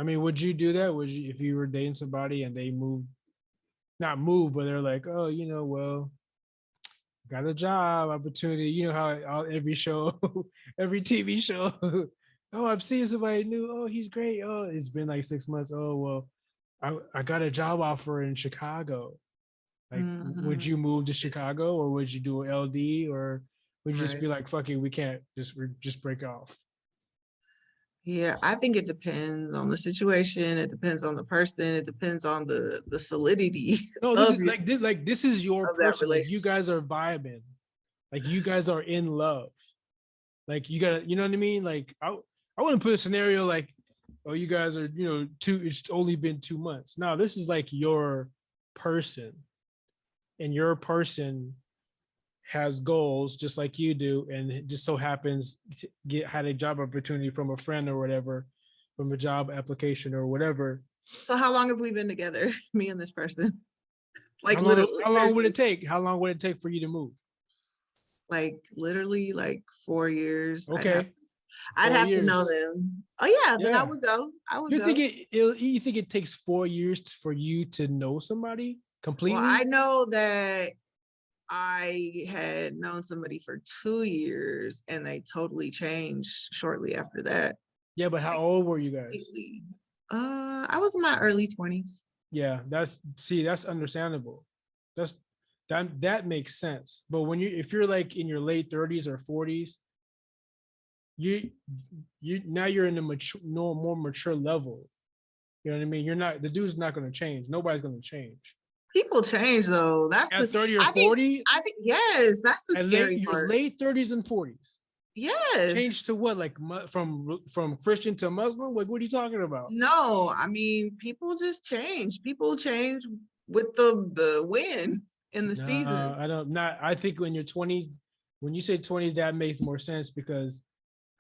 I mean, would you do that? Would you, if you were dating somebody and they moved, not move, but they're like, oh, well, got a job opportunity. You know how every show, every TV show, oh, I'm seeing somebody new. Oh, he's great. Oh, it's been like 6 months. Oh, well, I got a job offer in Chicago. Like, would Mhm. you move to Chicago or would you do LD or would you just Right. be like, fuck it, we can't just break off? Yeah, I think it depends on the situation. It depends on the person. It depends on the solidity No, this of is like this is your that person. Like you relationship. guys are vibing. Like you guys are in love. Like you gotta, you know what I mean? Like I wouldn't put a scenario like, oh, you guys are, it's only been 2 months. No, this is like your person, and your person has goals just like you do, and it just so happens to had a job opportunity from a friend or whatever, from a job application or whatever. So how long have we been together, me and this person? Like How long? literally, How long would it seriously, take? How long would it take for you to move? like literally like 4 years. Okay, I'd four have to know years. them. Oh yeah, then I Yeah. would go. I would You think go. you think it takes 4 years for you to know somebody Well, I completely? know that I had known somebody for 2 years and they totally changed shortly after that. Yeah, but how Like old were you guys? completely. I was in my early 20s. Yeah, that's understandable. That's that makes sense. But when you if you're like in your late 30s or 40s, you now you're in a mature, no more mature level. You know what I mean? You're not, the dude's not going to change. Nobody's going to change People change though. That's at the 30 or I think 40. I think yes, that's the At late scary your part. late 30s and 40s. Yes. Change to what? Like from Christian to Muslim? Like what are you talking about? No, I mean people just change. People change with the wind in the No, seasons. I don't. Not. I think when you're 20s, when you say 20s, that makes more sense because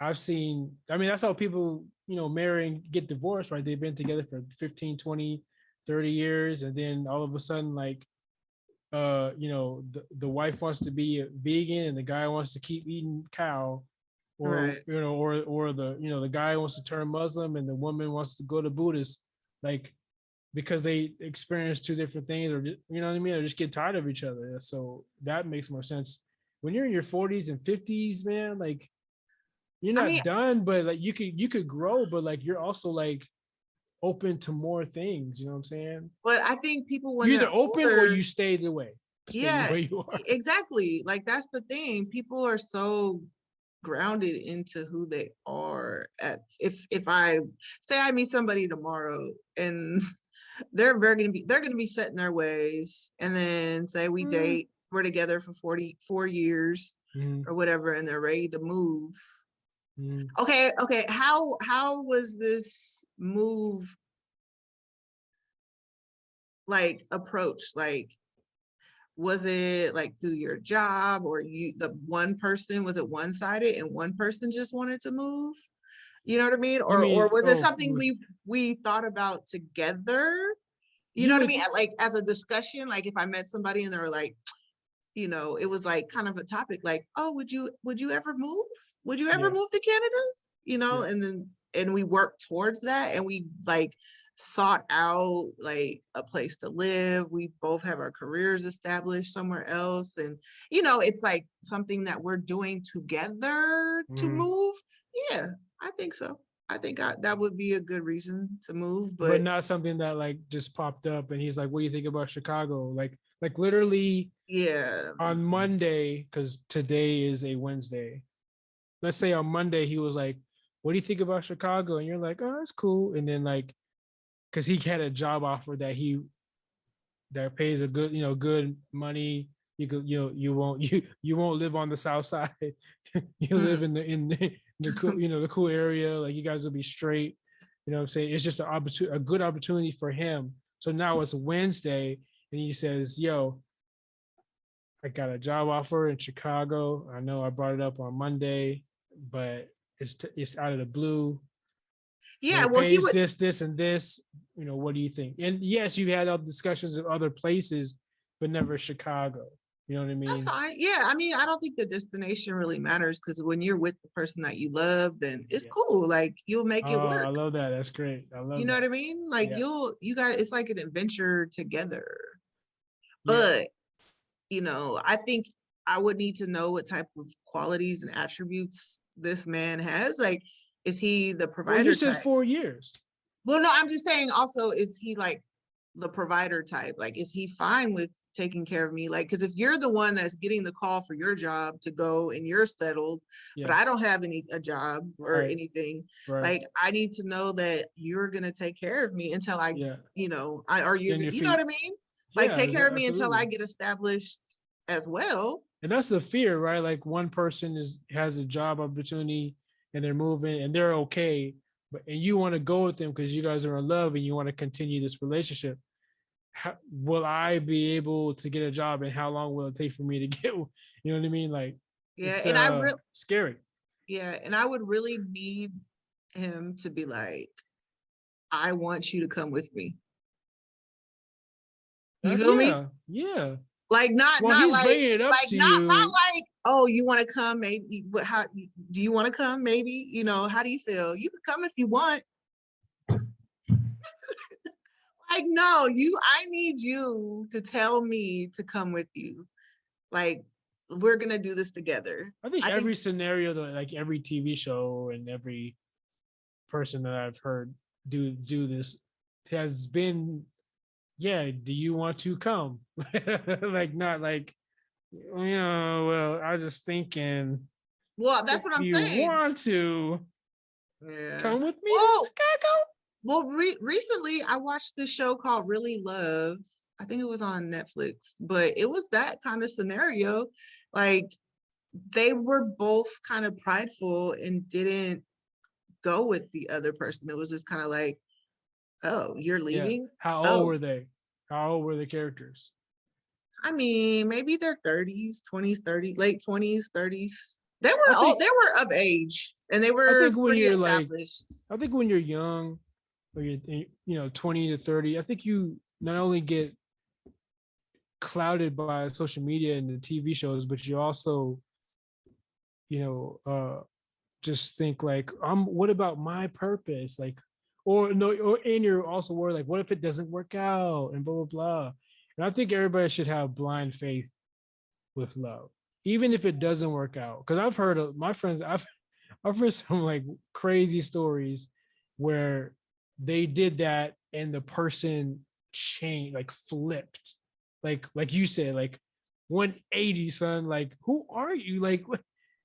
I've seen. I mean, that's how people, marry and get divorced, right? They've been together for 15, 20, 30 years, and then all of a sudden, like, the wife wants to be a vegan and the guy wants to keep eating cow, or Right. the guy wants to turn Muslim and the woman wants to go to Buddhist, like because they experience two different things, or just, you know what I mean, or just get tired of each other. So that makes more sense. When you're in your 40s and 50s, man, like you're I mean, not done, but like you could grow, but like you're also like open to more things. You know what I'm saying? but I think people when You either they're open or older, you stay the way. Stay the yeah, way you are. exactly. Like that's the thing. People are so grounded into who they are. If I say I meet somebody tomorrow and they're gonna be set in their ways, and then say we Mm. date, we're together for 44 years Mm, or whatever, and they're ready to move. mm. Okay, how was this move like approached? Like was it like through your job, or you the one person, was it one-sided and one person just wanted to move? You know what I mean? You Or mean, was it oh, something we thought about together? You you know what I would, mean? Like as a discussion, like if I met somebody and they were like, it was like kind of a topic like, oh, would you ever move? Would you ever yeah, move to Canada? yeah. And we worked towards that, and we like sought out like a place to live. We both have our careers established somewhere else, and it's like something that we're doing together to Mm. move. Yeah, I think so. I think that would be a good reason to move, But but not something that like just popped up and he's like, what do you think about Chicago? Like literally yeah. on Monday, because today is a Wednesday. Let's say on Monday he was like, what do you think about Chicago? And you're like, oh, that's cool. And then like, because he had a job offer that pays a good, good money. You could, you won't live on the south side. You live Hmm. in the cool, the cool area. Like you guys will be straight. You know what I'm saying? It's just a good opportunity for him. So now it's Wednesday and he says, yo, I got a job offer in Chicago. I know I brought it up on Monday, but it's out of the blue, and Yeah, it well, he pays would. this and this. What do you think? And yes, you had other discussions of other places, but never Chicago. You know what I That's mean? fine. Yeah, I mean, I don't think the destination really matters because when you're with the person that you love, then it's Yeah. cool. Like you'll make it Oh, I work. love that. That's great. I You love know what I that. mean? Like Yeah. you guys, it's like an adventure together. Yeah. But, I think I would need to know what type of qualities and attributes this man has. Like, is he the Well, you provider said type? 4 years. Well, no, I'm just saying also, is he like the provider type? Like, is he fine with taking care of me? Like, because if you're the one that's getting the call for your job to go and you're settled, but Yeah. I don't have a job or Right. anything, Right. like I need to know that you're gonna take care of me until I, Yeah. I are Getting you, your you know what feet. I mean? Like Yeah, take care of me until I absolutely. get established as well. And that's the fear, right? Like one person has a job opportunity and they're moving and they're okay, but and you want to go with them because you guys are in love and you want to continue this relationship. How, will I be able to get a job and how long will it take for me to get, you know what I mean? Like Yeah, it's and I really, scary. yeah, and I would really need him to be like, I want you to come with me. You Heck feel me? yeah. Yeah. Like not Well, not he's like bringing it up like to not you. like, oh, you want to come, maybe, but how do you want to come, maybe, how do you feel? You can come if you want. Like, no, I need you to tell me to come with you. Like, we're gonna do this together. I think I think every scenario that like every TV show and every person that I've heard do this has been, yeah, do you want to come? Like not like, well, I was just thinking well, if that's what I'm you saying. want to Yeah. come with me to Well, Chicago. recently I watched this show called Really Love. I think it was on Netflix, but it was that kind of scenario. Like they were both kind of prideful and didn't go with the other person. It was just kind of like, oh, you're Yeah. leaving? How old Oh, were they? How old were the characters? I mean, maybe their 30s, 20s, 30s, late 20s, 30s. They I were all think they were of age and they I were think when pretty you're like, established. I think when you're young or you're 20 to 30, I think you not only get clouded by social media and the TV shows, but you also, you know, just think like, what about my purpose? Like, or no, or and you're also worried, like, what if it doesn't work out and blah blah blah. And I think everybody should have blind faith with love, even if it doesn't work out. Because I've heard of my friends, I've heard some like crazy stories where they did that and the person changed, like flipped, like you said, like 180, son. Like, who are you? Like,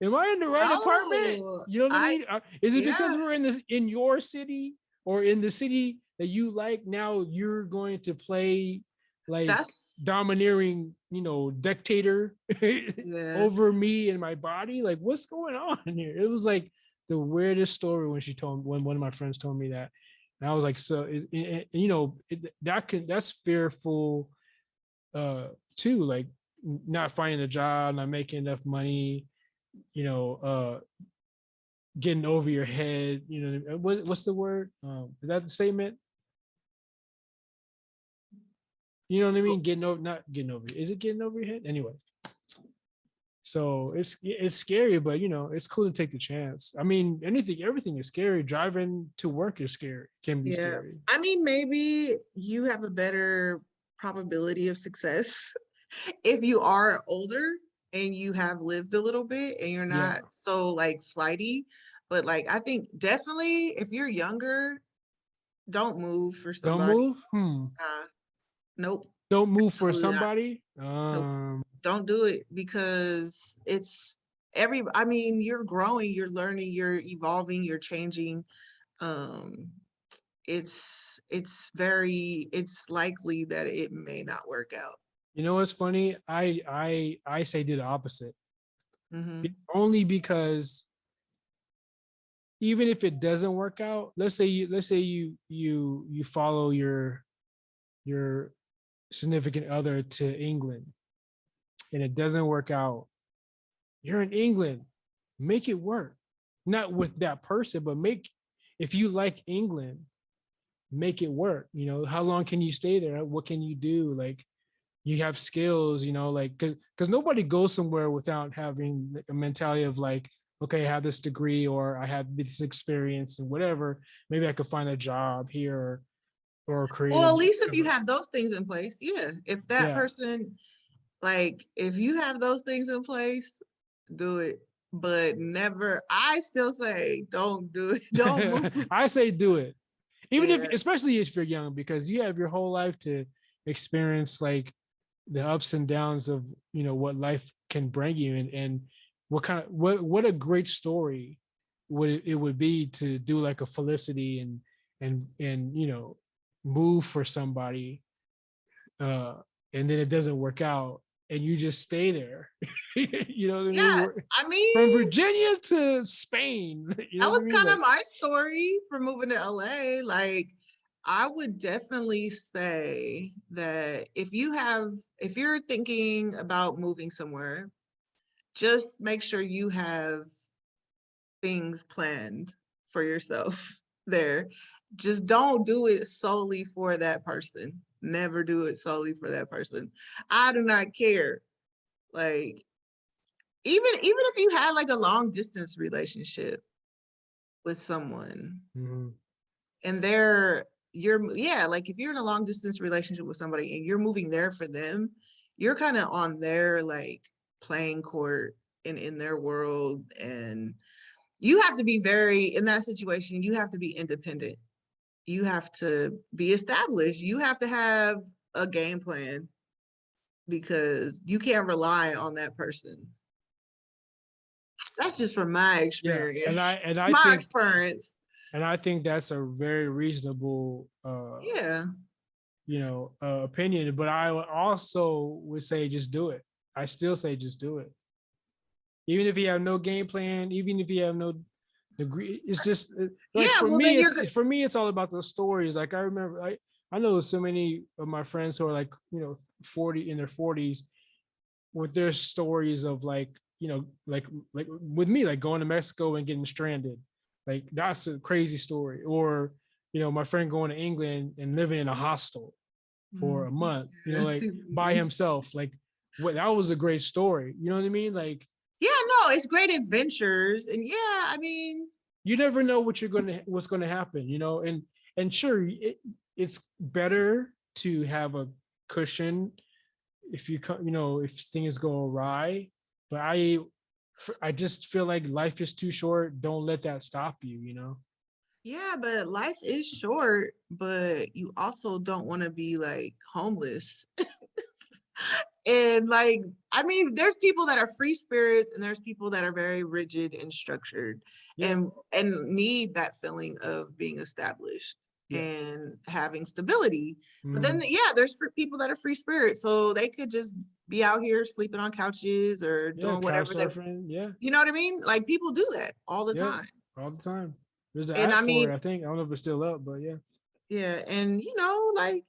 am I in the right apartment? No, You know what I mean? Is it because yeah, we're in your city or in the city that you like? Now you're going to play like that's, domineering, dictator yeah. over me and my body. Like, what's going on here? It was like the weirdest story when one of my friends told me that. And I was like, so that's fearful too, like not finding a job, not making enough money, you know, getting over your head, what's the word? Is that the statement? You know what I mean? Getting over, not getting over. Is it getting over your head? Anyway, so it's scary, but it's cool to take the chance. I mean, everything is scary. Driving to work is scary, can be Yeah. scary. I mean, maybe you have a better probability of success if you are older and you have lived a little bit and you're Yeah. not so like flighty. But like, I think definitely if you're younger, don't move for Don't somebody. move. Nope, Don't move for absolutely not. somebody. Nope, don't do it because I mean, you're growing, you're learning, you're evolving, you're changing. Um, it's likely that it may not work out. You know what's funny? I say do the opposite. Hmm. Only because even if it doesn't work out, let's say you follow your significant other to England and it doesn't work out. You're in England. Make it work. Not with that person, but if you like England, make it work. How long can you stay there? What can you do? Like, you have skills, you know, like because nobody goes somewhere without having a mentality of like, okay, I have this degree or I have this experience and whatever. Maybe I could find a job here or Well, creative at least if you whatever. have those things in place, yeah. If that Yeah. person, like, if you have those things in place, do it. But never, I still say, don't do it. Don't move. I say do it. Even if, Yeah. especially if you're young, because you have your whole life to experience like the ups and downs of, you know, what life can bring you, and what kind of what a great story would it would be to do like a Felicity and you know, move for somebody, uh and then it doesn't work out and you just stay there. You know what I mean? Yeah. I From mean, Virginia to Spain. You know that what I was mean? kind of Like, my story for moving to LA. Like, I would definitely say that if you're thinking about moving somewhere, just make sure you have things planned for yourself there. Just don't do it solely for that person. Never do it solely for that person. I do not care. Like, even if you had like a long distance relationship with someone mhm. and you're yeah, like if you're in a long distance relationship with somebody and you're moving there for them, you're kind of on their like playing court and in their world, and you have to be very, in that situation, you have to be independent. You have to be established. You have to have a game plan because you can't rely on that person. That's just from my Yeah, and I experience. and I My think experience. and I think that's a very reasonable Yeah. you know, opinion, but I also would say just do it. I still say just do it. Even if you have no game plan, even if you have no degree, it's just like Yeah. for Well, then me, you're good. it's all about the stories. Like I remember, I know so many of my friends who are like, you know, 40 in their 40s with their stories of like, you know, like with me, like going to Mexico and getting stranded. Like that's a crazy story. Or, you know, my friend going to England and living in a hostel for a month, you know, like by himself. Like what that was a great story. You know what I mean? Like Yeah, no, it's great adventures. And yeah, I mean, you never know what's gonna happen, you know, and sure it's better to have a cushion if you know, if things go awry. But I just feel like life is too short. Don't let that stop you, you know. yeah, but life is short, but you also don't want to be like homeless. And like, I mean, there's people that are free spirits and there's people that are very rigid and structured Yeah, and need that feeling of being established yeah. and having stability. But then Mhm. yeah, there's people that are free spirits. So they could just be out here sleeping on couches or Yeah, doing couch whatever they, surfing. Yeah, you know what I mean? Like people do that all the yeah, time. all the time. There's an And I app for mean, it, I think. I don't know if it's still up, but yeah. yeah, and like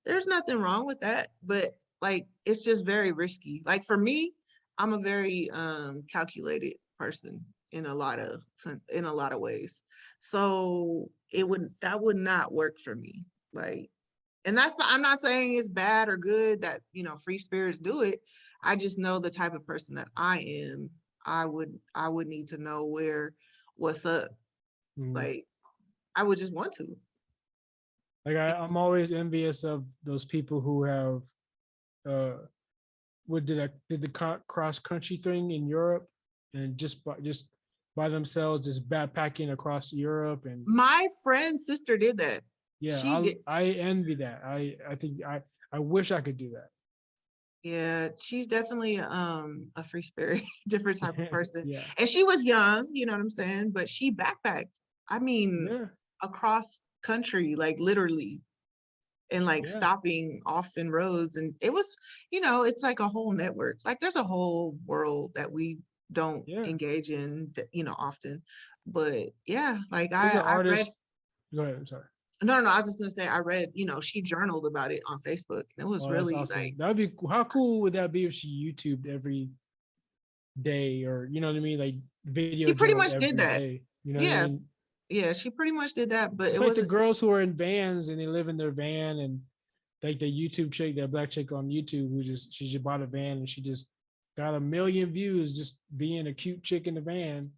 there's nothing wrong with that, but like it's just very risky. Like for me, I'm a very calculated person in a lot of ways. So that would not work for me. Like, and I'm not saying it's bad or good that, free spirits do it. I just know the type of person that I am. I would need to know what's up. Mhm. Like I would just want to. Like I'm always envious of those people who have uh what did the cross country thing in Europe and just by themselves just backpacking across Europe. And My friend's sister did that. yeah, She did, I envy that. I think I wish I could do yeah, she's definitely a free spirit, different type of that. person. Yeah, And she was young, you know what I'm saying? But she backpacked, I mean, yeah, across country, like literally, and like yeah, stopping off in roads. And it was, it's like a whole network. Like there's a whole world that we don't yeah. engage in, often. But yeah, like There's an I read. artist. Go ahead. I'm sorry. No, no, no, I was just gonna say I read, she journaled about it on Facebook, and it was Oh, that's really awesome. like, That would be how cool would that be if she YouTubed every day, or you know what I mean, like video she pretty journaled much did every that. day. You know what I Yeah, mean? yeah, she pretty much did that, but It's it like the wasn't. girls who are in vans and they live in their van and like the YouTube chick, that black chick on YouTube who she just bought a van and she just got 1 million views just being a cute chick in the van.